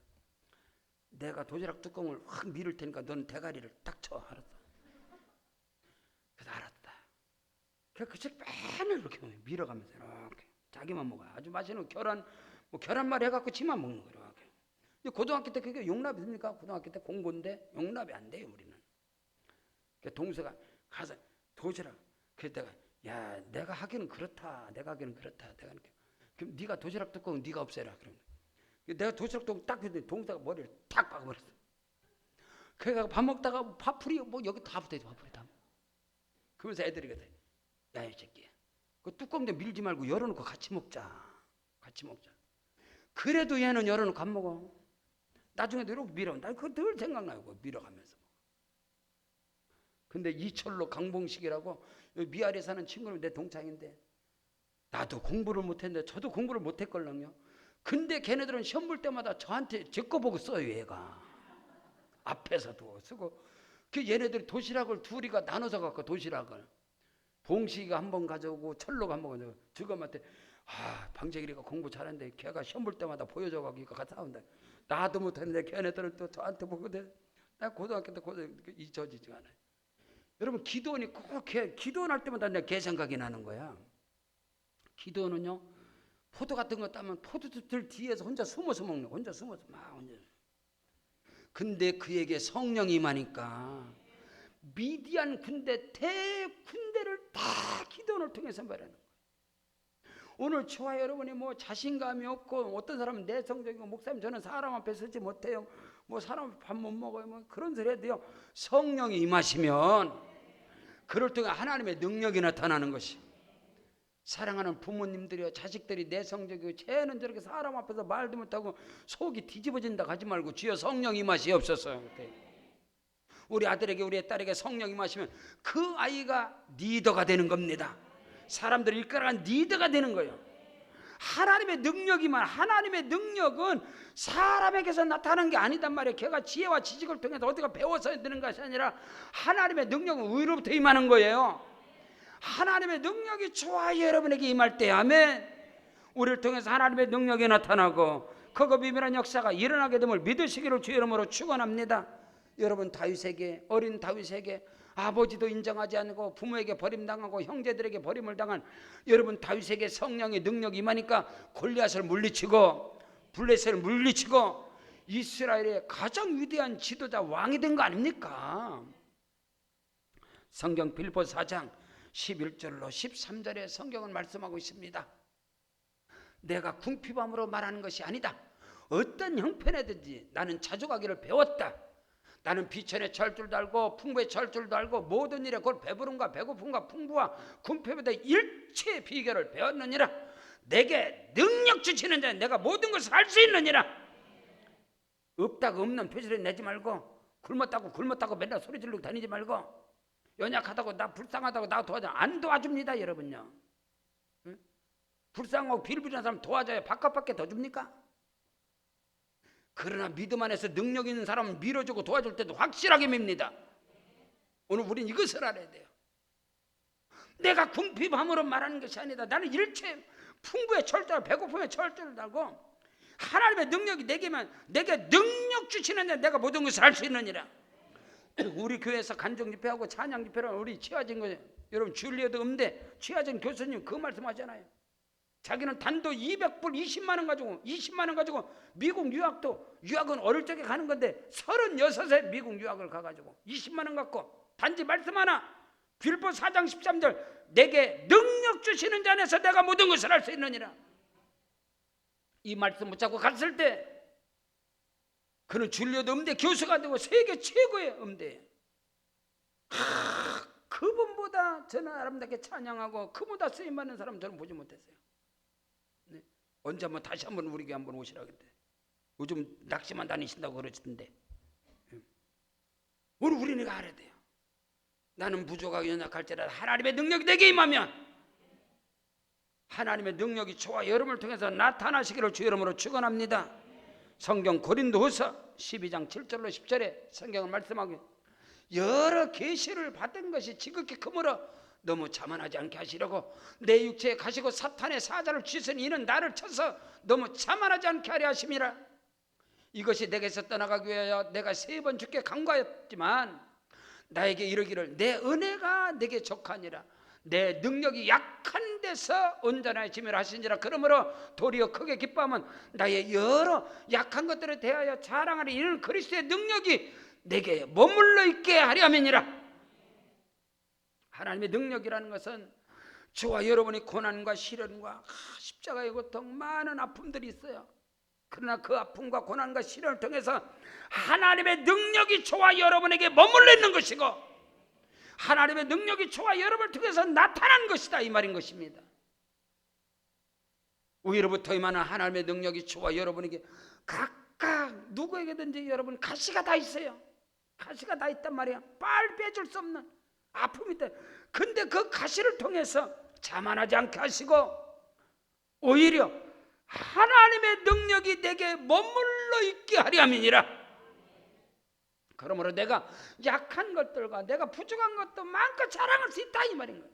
내가 도시락 뚜껑을 확 밀을 테니까 넌 대가리를 딱 쳐. 알았어. 그래서 알았다. 그래서 맨날 이렇게 밀어가면서 이렇게 자기만 먹어요. 아주 맛있는 계란말이 해갖고 지만 먹는 거예요. 근데 고등학교 때 그게 용납이 됩니까? 고등학교 때 공부인데 용납이 안 돼요 우리는. 그러니까 동서가 가서 도시락 그랬다가 야 내가 하기는 그렇다. 내가 그럼 네가 도시락 뚜껑 네가 없애라. 그럼 내가 도시락 뚜껑 딱 했더니 동서가 머리를 탁 박아버렸어. 그래가 밥 먹다가 밥풀이 뭐 여기 다 붙어있어. 밥풀이 다. 그러면서 애들이 그래. 야 이 새끼 그 뚜껑 좀 밀지 말고 열어놓고 같이 먹자. 그래도 얘는 열어놓고 안 먹어. 나중에도 이렇게 밀어. 나 그거 늘 생각나고 밀어가면서. 근데 이철로 강봉식이라고 미아리에 사는 친구는 내 동창인데 나도 공부를 못했는데 저도 공부를 못했걸랑요. 근데 걔네들은 시험 볼 때마다 저한테 제 거 보고 써요. 얘가 앞에서도 쓰고. 그 얘네들이 도시락을 둘이가 나눠서 갖고 도시락을 봉식이가 한 번 가져오고 철로가 한 번 가져오고 저거한테 방재길이가 공부 잘하는데 걔가 시험 볼 때마다 보여줘가지고 이거 같이 싸운다. 나도 못했는데 걔네들은 또 저한테 보거든. 나 고등학교 때 잊혀지지가 않아요. 여러분 기도원이 꼭 기도원 할 때마다 내가 걔 생각이 나는 거야. 기도원은요 포도 같은 거 따면 포도들 뒤에서 혼자 숨어서 먹는 거야. 혼자. 근데 그에게 성령이 임하니까 미디안 군대 대군대를 다 기도원을 통해서 말하는 거예요. 오늘 저와 여러분이 뭐 자신감이 없고 어떤 사람은 내성적이고 목사님 저는 사람 앞에 서지 못해요. 뭐 사람 밥 못 먹어요. 뭐 그런 소리 해도요. 성령이 임하시면 그럴 때 하나님의 능력이 나타나는 것이. 사랑하는 부모님들이요 자식들이 내성적이고 쟤는 저렇게 사람 앞에서 말도 못하고 속이 뒤집어진다 하지 말고 주여 성령이 임하시옵소서. 우리 아들에게 우리 딸에게 성령이 임하시면 그 아이가 리더가 되는 겁니다. 사람들을 이끌어간 리더가 되는 거예요. 하나님의 능력이만 하나님의 능력은 사람에게서 나타나는 게 아니단 말이에요. 걔가 지혜와 지식을 통해서 어디가 배워서 되는 것이 아니라 하나님의 능력은 의로부터 임하는 거예요. 하나님의 능력이 저와 여러분에게 임할 때 아멘. 우리를 통해서 하나님의 능력이 나타나고 그거 비밀한 역사가 일어나게 됨을 믿으시기를 주 이름으로 축원합니다. 여러분 다윗에게 어린 다윗에게 아버지도 인정하지 않고 부모에게 버림당하고 형제들에게 버림을 당한 여러분 다윗에게 성령의 능력이 임하니까 골리앗을 물리치고 블레셋을 물리치고 이스라엘의 가장 위대한 지도자 왕이 된 거 아닙니까? 성경 빌보 4장 11절로 13절에 성경은 말씀하고 있습니다. 내가 궁핍함으로 말하는 것이 아니다. 어떤 형편에든지 나는 자족하기를 배웠다. 나는 비천의 철줄도 알고 풍부의 철줄도 알고 모든 일에 그걸 배부름과 배고픔과 풍부와 궁핍에 대해 일체의 비결을 배웠느니라. 내게 능력 주시는 자 내가 모든 것을 할 수 있느니라. 없다고 없는 표시를 내지 말고 굶었다고 맨날 소리 지르고 다니지 말고 연약하다고 나 불쌍하다고 나 도와줘 안 도와줍니다. 여러분요. 응? 불쌍하고 빌빌한 사람 도와줘야 바깥밖에 더 줍니까? 그러나 믿음 안에서 능력 있는 사람은 밀어주고 도와줄 때도 확실하게 밉니다. 오늘 우린 이것을 알아야 돼요. 내가 궁핍함으로 말하는 것이 아니다. 나는 일체 풍부의 철저를 배고픔의 철저를 달고 하나님의 능력이 내게 능력 주시는 내가 모든 것을 할 수 있느니라. 우리 교회에서 간증 집회하고 찬양 집회를 우리 취하진 거예요. 여러분 줄리에도 음대 취하진 교수님 그 말씀하잖아요. 자기는 단도 200불 20만 원 가지고 미국 유학은 어릴 적에 가는 건데 36세 미국 유학을 가가지고 20만 원 갖고 단지 말씀 하나 빌보 4장 13절 내게 능력 주시는 자 안에서 내가 모든 것을 할 수 있느니라. 이 말씀 붙잡고 갔을 때 그는 줄리에도 음대 교수가 되고 세계 최고의 음대예요. 그분보다 저는 아름답게 찬양하고 그분보다 쓰임받는 사람 저는 보지 못했어요. 네. 언제 한번 다시 한번 우리 교회 한번 오시라 그랬대. 요즘 낚시만 다니신다고 그러시던데. 오늘 우리는 알아야 돼요. 나는 부족하고 연약할지라도 하나님의 능력이 내게 임하면 하나님의 능력이 저와 여러분을 통해서 나타나시기를 주 이름으로 축원합니다. 성경 고린도후서 12장 7절로 10절에 성경을 말씀하고 여러 계시를 받은 것이 지극히 크므로 너무 자만하지 않게 하시려고 내 육체에 가시고 사탄의 사자를 쥐선 이는 나를 쳐서 너무 자만하지 않게 하려 하심이라. 이것이 내게서 떠나가기 위하여 내가 3번 주께 간구하였지만 나에게 이르기를 내 은혜가 내게 족하니라. 내 능력이 약한 데서 온전하심이라 하시니라. 그러므로 도리어 크게 기뻐하면 나의 여러 약한 것들에 대하여 자랑하리. 이는 그리스도의 능력이 내게 머물러 있게 하려함이니라. 하나님의 능력이라는 것은 저와 여러분이 고난과 시련과 십자가의 고통 많은 아픔들이 있어요. 그러나 그 아픔과 고난과 시련을 통해서 하나님의 능력이 저와 여러분에게 머물러 있는 것이고 하나님의 능력이 저와 여러분을 통해서 나타난 것이다, 이 말인 것입니다. 위로부터 임하는 하나님의 능력이 저와 여러분에게 각각 누구에게든지 여러분 가시가 다 있어요. 가시가 다 있단 말이야. 빨리 빼줄 수 없는 아픔이 있다. 근데 그 가시를 통해서 자만하지 않게 하시고 오히려 하나님의 능력이 내게 머물러 있게 하려 함이니라. 그러므로 내가 약한 것들과 내가 부족한 것도 마음껏 자랑할 수 있다, 이 말인 거예요.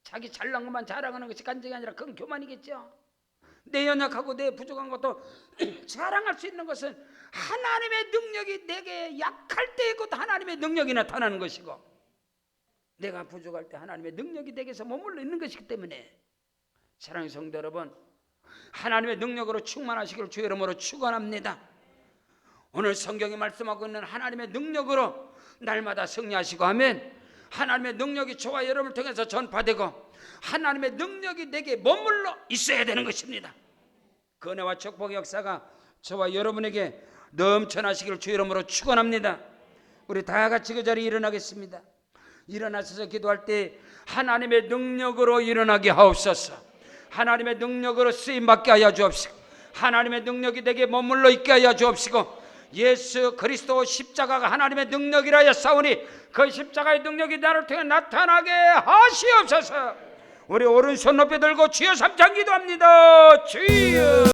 자기 잘난 것만 자랑하는 것이 간증이 아니라 그건 교만이겠죠. 내 연약하고 내 부족한 것도 자랑할 수 있는 것은 하나님의 능력이 내게 약할 때에 곧 하나님의 능력이 나타나는 것이고 내가 부족할 때 하나님의 능력이 내게서 머물러 있는 것이기 때문에 사랑하는 성도 여러분, 하나님의 능력으로 충만하시기를 주의 이름으로 축원합니다. 오늘 성경이 말씀하고 있는 하나님의 능력으로 날마다 승리하시고 하면 하나님의 능력이 저와 여러분을 통해서 전파되고 하나님의 능력이 내게 머물러 있어야 되는 것입니다. 그 은혜와 축복의 역사가 저와 여러분에게 넘쳐나시기를 주의 이름으로 축원합니다. 우리 다 같이 그 자리에 일어나겠습니다. 일어나셔서 기도할 때 하나님의 능력으로 일어나게 하옵소서. 하나님의 능력으로 쓰임받게 하여 주옵시고 하나님의 능력이 내게 머물러 있게 하여 주옵시고 예수 그리스도 십자가가 하나님의 능력이라 하였사오니 그 십자가의 능력이 나를 통해 나타나게 하시옵소서. 우리 오른손 높이 들고 주여 삼창 기도합니다. 주여.